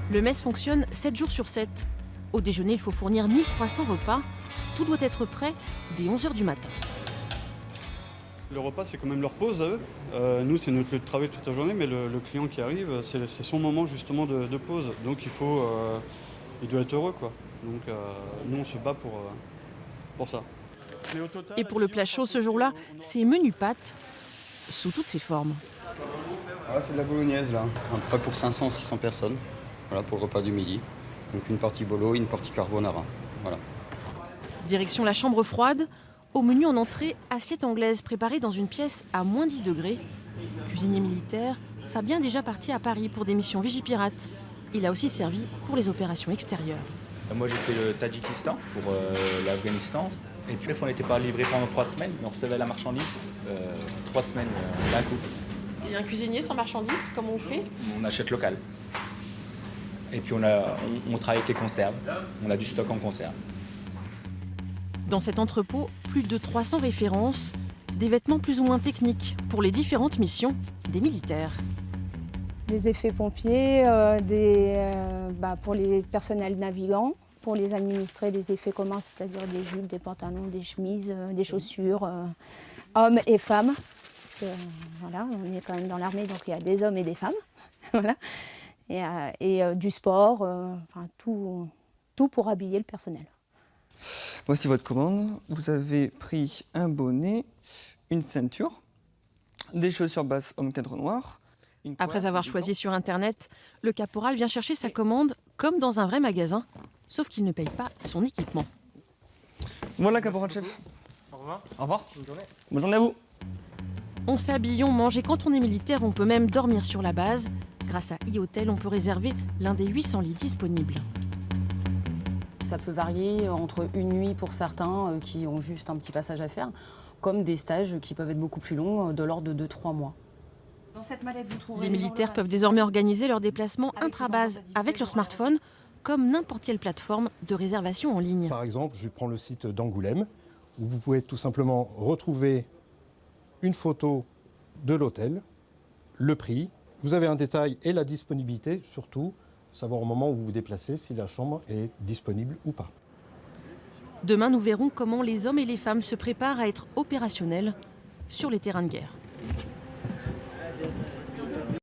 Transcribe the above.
Le MES fonctionne 7 jours sur 7. Au déjeuner, il faut fournir 1300 repas. Tout doit être prêt dès 11h du matin. Le repas, c'est quand même leur pause à eux. Nous, c'est notre lieu de travail toute la journée, mais le client qui arrive, c'est son moment justement de pause. Donc il doit être heureux, quoi. Donc nous, on se bat pour ça. Et pour le plat chaud ce jour-là, c'est menu pâtes sous toutes ses formes. Ah, c'est de la bolognaise là, un plat pour 500-600 personnes, voilà, pour le repas du midi. Donc une partie bolo, une partie carbonara, voilà. Direction la chambre froide. Au menu en entrée, assiette anglaise préparée dans une pièce à moins 10 degrés. Cuisinier militaire, Fabien déjà parti à Paris pour des missions Vigipirate. Il a aussi servi pour les opérations extérieures. Moi j'ai fait le Tadjikistan pour l'Afghanistan. Et puis on n'était pas livré pendant 3 semaines, mais on recevait la marchandise 3 semaines d'un coup. Et un cuisinier sans marchandises, comment on fait? On achète local. Et puis on travaille avec les conserves. On a du stock en conserve. Dans cet entrepôt, plus de 300 références, des vêtements plus ou moins techniques pour les différentes missions des militaires. Des effets pompiers, pour les personnels navigants, pour les administrés, des effets communs, c'est-à-dire des jupes, des pantalons, des chemises, des chaussures, hommes et femmes. Parce que voilà, on est quand même dans l'armée, donc il y a des hommes et des femmes. Voilà. Et du sport, tout pour habiller le personnel. Voici votre commande. Vous avez pris un bonnet, une ceinture, des chaussures basses homme cadre noir. Après avoir choisi sur Internet, le caporal vient chercher sa commande comme dans un vrai magasin, sauf qu'il ne paye pas son équipement. Voilà, caporal-chef. Au revoir. Au revoir. Bonne journée. Bonne journée à vous. On s'habille, on mange et quand on est militaire, on peut même dormir sur la base. Grâce à e-Hotel, on peut réserver l'un des 800 lits disponibles. Ça peut varier entre une nuit pour certains qui ont juste un petit passage à faire, comme des stages qui peuvent être beaucoup plus longs, de l'ordre de 2-3 mois. Dans cette mallette, vous trouverez Les militaires peuvent désormais organiser leurs déplacements intra-base avec leur smartphone, comme n'importe quelle plateforme de réservation en ligne. Par exemple, je prends le site d'Angoulême, où vous pouvez tout simplement retrouver une photo de l'hôtel, le prix. Vous avez un détail et la disponibilité, surtout, savoir au moment où vous vous déplacez si la chambre est disponible ou pas. Demain, nous verrons comment les hommes et les femmes se préparent à être opérationnels sur les terrains de guerre.